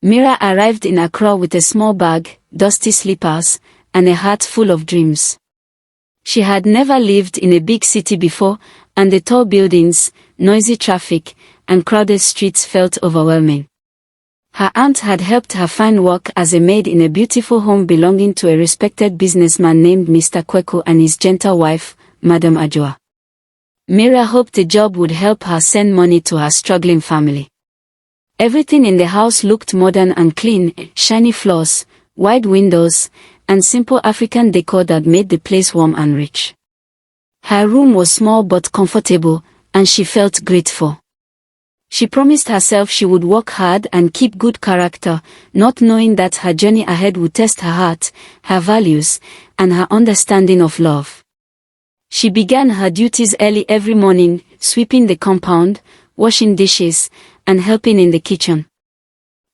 Mira arrived in Accra with a small bag, dusty slippers, and a heart full of dreams. She had never lived in a big city before, and the tall buildings, noisy traffic, and crowded streets felt overwhelming. Her aunt had helped her find work as a maid in a beautiful home belonging to a respected businessman named Mr. Kweku and his gentle wife, Madam Ajua. Mira hoped the job would help her send money to her struggling family. Everything in the house looked modern and clean, shiny floors, wide windows, and simple African decor that made the place warm and rich. Her room was small but comfortable, and she felt grateful. She promised herself she would work hard and keep good character, not knowing that her journey ahead would test her heart, her values, and her understanding of love. She began her duties early every morning, sweeping the compound, washing dishes, and helping in the kitchen.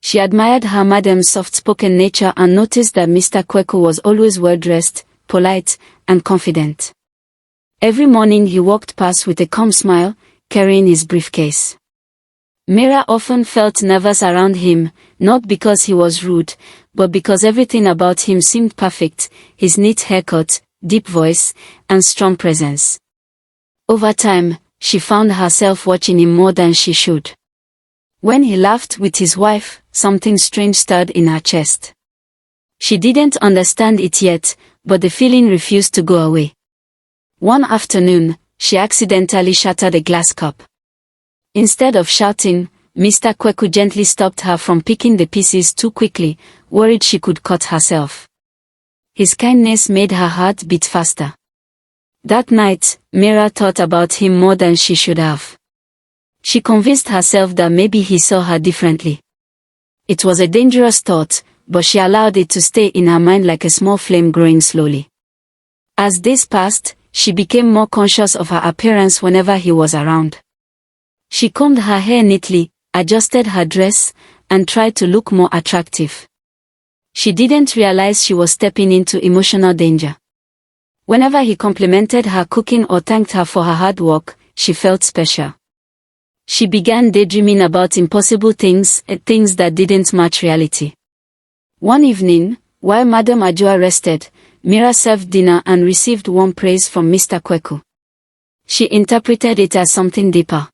She admired her madam's soft-spoken nature and noticed that Mr. Kweku was always well-dressed, polite, and confident. Every morning he walked past with a calm smile, carrying his briefcase. Mira often felt nervous around him, not because he was rude, but because everything about him seemed perfect, his neat haircut, deep voice, and strong presence. Over time, she found herself watching him more than she should. When he laughed with his wife, something strange stirred in her chest. She didn't understand it yet, but the feeling refused to go away. One afternoon, she accidentally shattered a glass cup. Instead of shouting, Mr. Kweku gently stopped her from picking the pieces too quickly, worried she could cut herself. His kindness made her heart beat faster. That night, Mira thought about him more than she should have. She convinced herself that maybe he saw her differently. It was a dangerous thought, but she allowed it to stay in her mind like a small flame growing slowly. As days passed, she became more conscious of her appearance whenever he was around. She combed her hair neatly, adjusted her dress, and tried to look more attractive. She didn't realize she was stepping into emotional danger. Whenever he complimented her cooking or thanked her for her hard work, she felt special. She began daydreaming about impossible things that didn't match reality. One evening, while Madam Ajua rested, Mira served dinner and received warm praise from Mr. Kweku. She interpreted it as something deeper.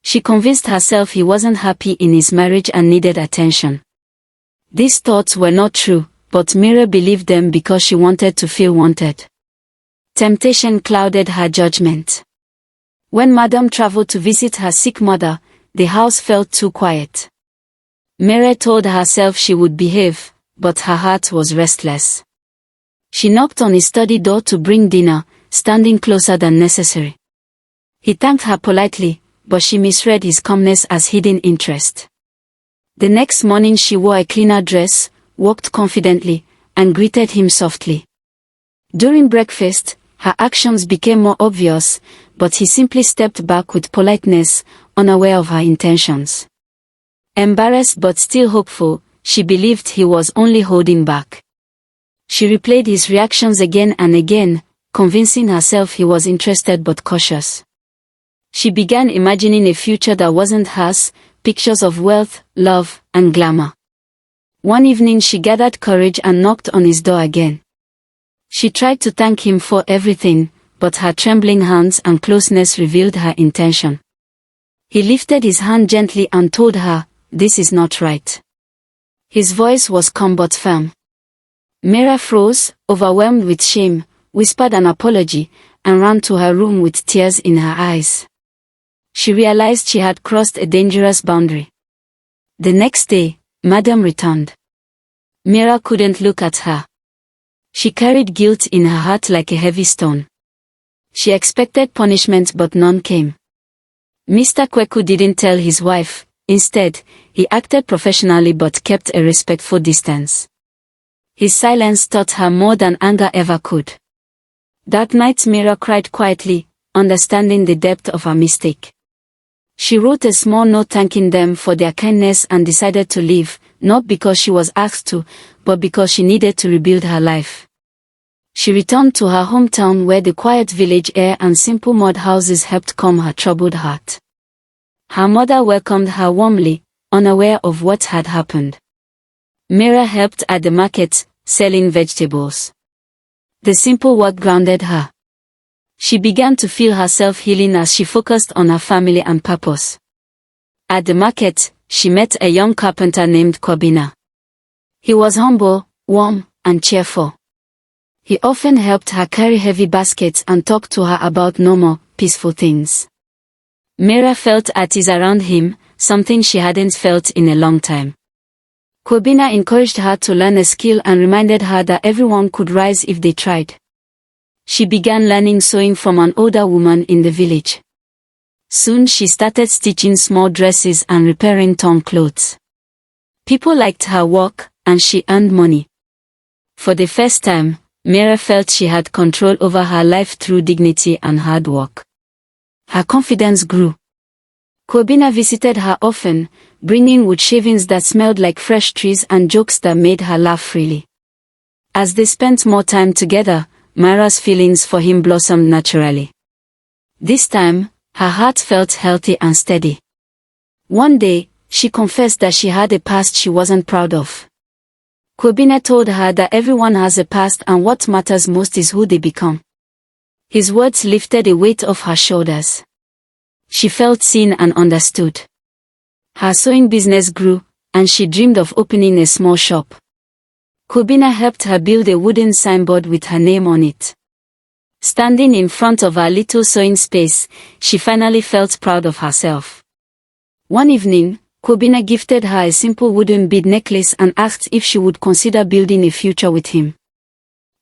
She convinced herself he wasn't happy in his marriage and needed attention. These thoughts were not true, but Mira believed them because she wanted to feel wanted. Temptation clouded her judgment. When Madam traveled to visit her sick mother, the house felt too quiet. Mira told herself she would behave, but her heart was restless. She knocked on his study door to bring dinner, standing closer than necessary. He thanked her politely, but she misread his calmness as hidden interest. The next morning she wore a cleaner dress, walked confidently, and greeted him softly. During breakfast, her actions became more obvious, but he simply stepped back with politeness, unaware of her intentions. Embarrassed but still hopeful, she believed he was only holding back. She replayed his reactions again and again, convincing herself he was interested but cautious. She began imagining a future that wasn't hers, pictures of wealth, love, and glamour. One evening she gathered courage and knocked on his door again. She tried to thank him for everything, but her trembling hands and closeness revealed her intention. He lifted his hand gently and told her, "This is not right." His voice was calm but firm. Mira froze, overwhelmed with shame, whispered an apology, and ran to her room with tears in her eyes. She realized she had crossed a dangerous boundary. The next day, Madam returned. Mira couldn't look at her. She carried guilt in her heart like a heavy stone. She expected punishment but none came. Mr. Kweku didn't tell his wife. Instead, he acted professionally but kept a respectful distance. His silence taught her more than anger ever could. That night Mira cried quietly, understanding the depth of her mistake. She wrote a small note thanking them for their kindness and decided to leave, not because she was asked to, but because she needed to rebuild her life. She returned to her hometown where the quiet village air and simple mud houses helped calm her troubled heart. Her mother welcomed her warmly, unaware of what had happened. Mira helped at the market, selling vegetables. The simple work grounded her. She began to feel herself healing as she focused on her family and purpose. At the market, she met a young carpenter named Kobina. He was humble, warm, and cheerful. He often helped her carry heavy baskets and talked to her about normal, peaceful things. Mira felt at ease around him, something she hadn't felt in a long time. Kobina encouraged her to learn a skill and reminded her that everyone could rise if they tried. She began learning sewing from an older woman in the village. Soon she started stitching small dresses and repairing torn clothes. People liked her work, and she earned money. For the first time, Mira felt she had control over her life through dignity and hard work. Her confidence grew. Kobina visited her often, bringing wood shavings that smelled like fresh trees and jokes that made her laugh freely. As they spent more time together, Mira's feelings for him blossomed naturally. This time, her heart felt healthy and steady. One day, she confessed that she had a past she wasn't proud of. Kobina told her that everyone has a past and what matters most is who they become. His words lifted a weight off her shoulders. She felt seen and understood. Her sewing business grew, and she dreamed of opening a small shop. Kobina helped her build a wooden signboard with her name on it. Standing in front of her little sewing space, she finally felt proud of herself. One evening, Kobina gifted her a simple wooden bead necklace and asked if she would consider building a future with him.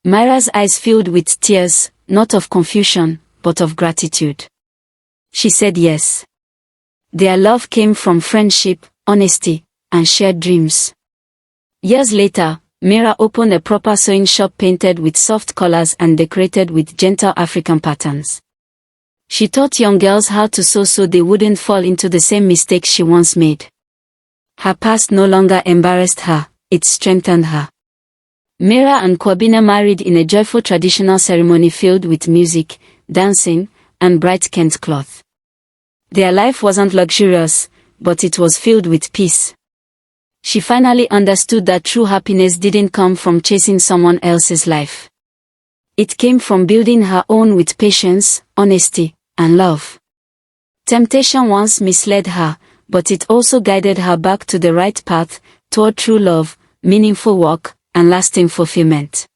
Mira's eyes filled with tears, not of confusion, but of gratitude. She said yes. Their love came from friendship, honesty, and shared dreams. Years later, Mira opened a proper sewing shop painted with soft colors and decorated with gentle African patterns. She taught young girls how to sew so they wouldn't fall into the same mistakes she once made. Her past no longer embarrassed her, it strengthened her. Mira and Kobina married in a joyful traditional ceremony filled with music, dancing, and bright Kent cloth. Their life wasn't luxurious, but it was filled with peace. She finally understood that true happiness didn't come from chasing someone else's life. It came from building her own with patience, honesty, and love. Temptation once misled her, but it also guided her back to the right path, toward true love, meaningful work, and lasting fulfillment.